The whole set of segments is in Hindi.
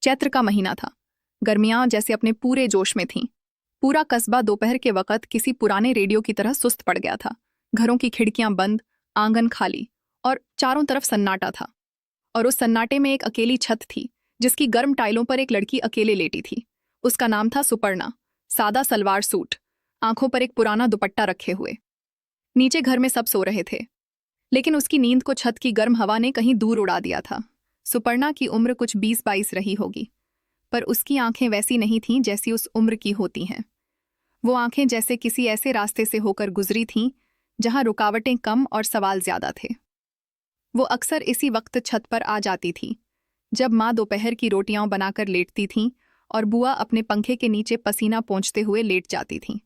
चैत्र का महीना था। गर्मियां जैसे अपने पूरे जोश में थीं। पूरा कस्बा दोपहर के वक्त किसी पुराने रेडियो की तरह सुस्त पड़ गया था। घरों की खिड़कियां बंद, आंगन खाली और चारों तरफ सन्नाटा था। और उस सन्नाटे में एक अकेली छत थी, जिसकी गर्म टाइलों पर एक लड़की अकेले लेटी थी। उसका नाम था सुपर्णा। सादा सलवार सूट, आंखों पर एक पुराना दुपट्टा रखे हुए। नीचे घर में सब सो रहे थे, लेकिन उसकी नींद को छत की गर्म हवा ने कहीं दूर उड़ा दिया था। सुपर्णा की उम्र कुछ 20-22 रही होगी, पर उसकी आंखें वैसी नहीं थीं जैसी उस उम्र की होती हैं। वो आंखें जैसे किसी ऐसे रास्ते से होकर गुजरी थीं जहां रुकावटें कम और सवाल ज्यादा थे। वो अक्सर इसी वक्त छत पर आ जाती थी, जब माँ दोपहर की रोटियां बनाकर लेटती थीं और बुआ अपने पंखे के नीचे पसीना पोंछते हुए लेट जाती थीं।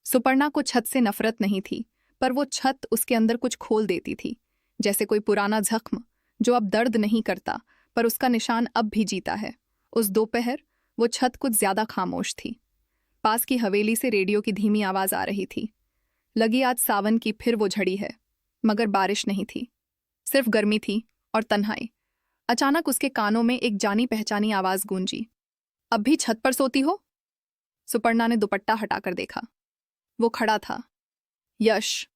सुपर्णा को छत से नफरत नहीं थी, पर वो छत उसके अंदर कुछ खोल देती थी, जैसे कोई पुराना जख्म जो अब दर्द नहीं करता, पर उसका निशान अब भी जीता है। उस दोपहर वो छत कुछ ज्यादा खामोश थी। पास की हवेली से रेडियो की धीमी आवाज आ रही थी। लगी आज सावन की फिर वो झड़ी है। मगर बारिश नहीं थी, सिर्फ गर्मी थी और तन्हाई। अचानक उसके कानों में एक जानी पहचानी आवाज गूंजी। अब भी छत पर सोती हो? सुपर्णा ने दुपट्टा हटाकर देखा। वो खड़ा था, यश।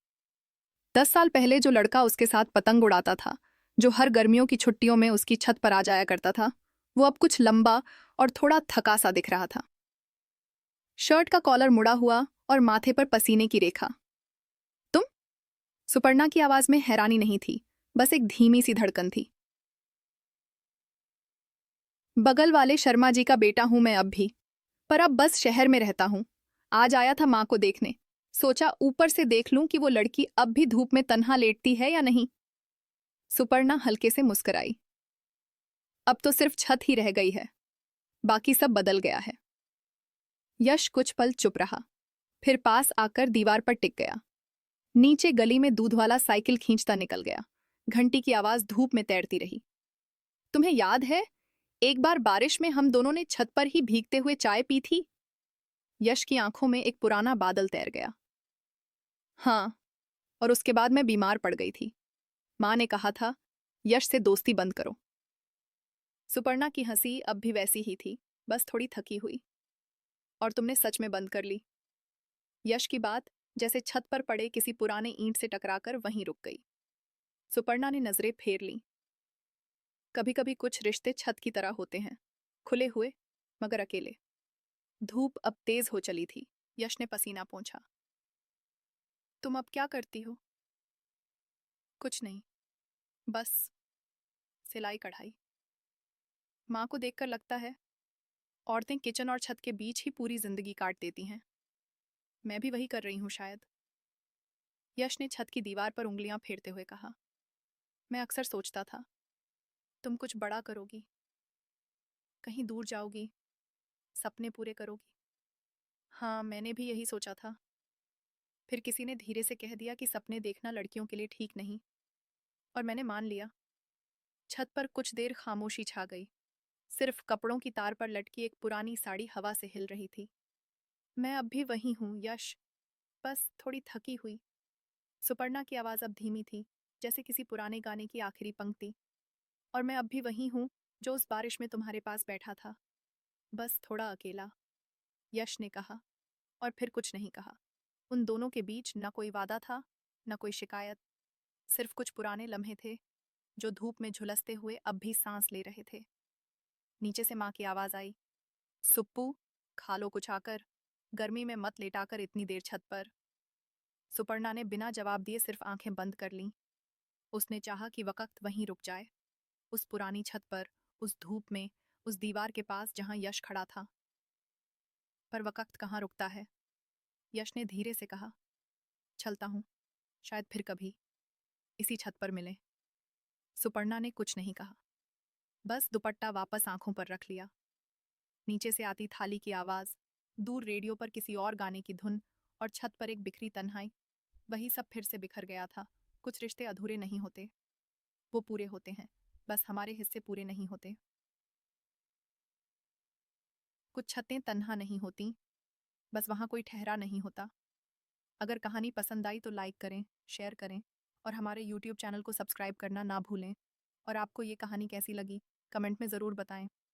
10 साल पहले जो लड़का उसके साथ पतंग उड़ाता था, जो हर गर्मियों की छुट्टियों में उसकी छत पर आ जाया करता था, वो अब कुछ लंबा और थोड़ा थका सा दिख रहा था। शर्ट का कॉलर मुड़ा हुआ और माथे पर पसीने की रेखा। तुम? सुपर्णा की आवाज में हैरानी नहीं थी, बस एक धीमी सी धड़कन थी। बगल वाले शर्मा जी का बेटा हूं मैं अब भी, पर अब बस शहर में रहता हूं। आज आया था मां को देखने, सोचा ऊपर से देख लूं कि वो लड़की अब भी धूप में तन्हा लेटती है या नहीं। सुपर्णा हल्के से मुस्कुराई। अब तो सिर्फ छत ही रह गई है, बाकी सब बदल गया है। यश कुछ पल चुप रहा, फिर पास आकर दीवार पर टिक गया। नीचे गली में दूध वाला साइकिल खींचता निकल गया। घंटी की आवाज धूप में तैरती रही। तुम्हें याद है, एक बार बारिश में हम दोनों ने छत पर ही भीगते हुए चाय पी थी? यश की आंखों में एक पुराना बादल तैर गया। हाँ, और उसके बाद मैं बीमार पड़ गई थी। माँ ने कहा था, यश से दोस्ती बंद करो। सुपर्णा की हंसी अब भी वैसी ही थी, बस थोड़ी थकी हुई। और तुमने सच में बंद कर ली? यश की बात जैसे छत पर पड़े किसी पुराने ईंट से टकराकर वहीं रुक गई। सुपर्णा ने नजरें फेर लीं। कभी कभी कुछ रिश्ते छत की तरह होते हैं, खुले हुए मगर अकेले। धूप अब तेज हो चली थी। यश ने पसीना पोंछा। तुम अब क्या करती हो? कुछ नहीं, बस सिलाई कढ़ाई। माँ को देखकर लगता है औरतें किचन और छत के बीच ही पूरी जिंदगी काट देती हैं। मैं भी वही कर रही हूँ शायद। यश ने छत की दीवार पर उंगलियां फेरते हुए कहा। मैं अक्सर सोचता था, तुम कुछ बड़ा करोगी, कहीं दूर जाओगी, सपने पूरे करोगी। हाँ, मैंने भी यही सोचा था। फिर किसी ने धीरे से कह दिया कि सपने देखना लड़कियों के लिए ठीक नहीं, और मैंने मान लिया। छत पर कुछ देर खामोशी छा गई। सिर्फ कपड़ों की तार पर लटकी एक पुरानी साड़ी हवा से हिल रही थी। मैं अब भी वही हूँ यश, बस थोड़ी थकी हुई। सुपर्णा की आवाज़ अब धीमी थी, जैसे किसी पुराने गाने की आखिरी पंक्ति। और मैं अब भी वही हूँ जो उस बारिश में तुम्हारे पास बैठा था, बस थोड़ा अकेला। यश ने कहा, और फिर कुछ नहीं कहा। उन दोनों के बीच न कोई वादा था, न कोई शिकायत। सिर्फ कुछ पुराने लम्हे थे जो धूप में झुलसते हुए अब भी सांस ले रहे थे। नीचे से माँ की आवाज़ आई। सुप्पू, खा लो कुछ आकर, गर्मी में मत लेटाकर इतनी देर छत पर। सुपर्णा ने बिना जवाब दिए सिर्फ आंखें बंद कर लीं। उसने चाहा कि वक्त वहीं रुक जाए, उस पुरानी छत पर, उस धूप में, उस दीवार के पास जहां यश खड़ा था। पर वक्त कहाँ रुकता है। यश ने धीरे से कहा, चलता हूँ, शायद फिर कभी इसी छत पर मिले। सुपर्णा ने कुछ नहीं कहा, बस दुपट्टा वापस आंखों पर रख लिया। नीचे से आती थाली की आवाज, दूर रेडियो पर किसी और गाने की धुन, और छत पर एक बिखरी तन्हाई। वही सब फिर से बिखर गया था। कुछ रिश्ते अधूरे नहीं होते, वो पूरे होते हैं, बस हमारे हिस्से पूरे नहीं होते। कुछ छतें तन्हा नहीं होती, बस वहाँ कोई ठहरा नहीं होता। अगर कहानी पसंद आई तो लाइक करें, शेयर करें, और हमारे यूट्यूब चैनल को सब्सक्राइब करना ना भूलें। और आपको ये कहानी कैसी लगी, कमेंट में ज़रूर बताएं।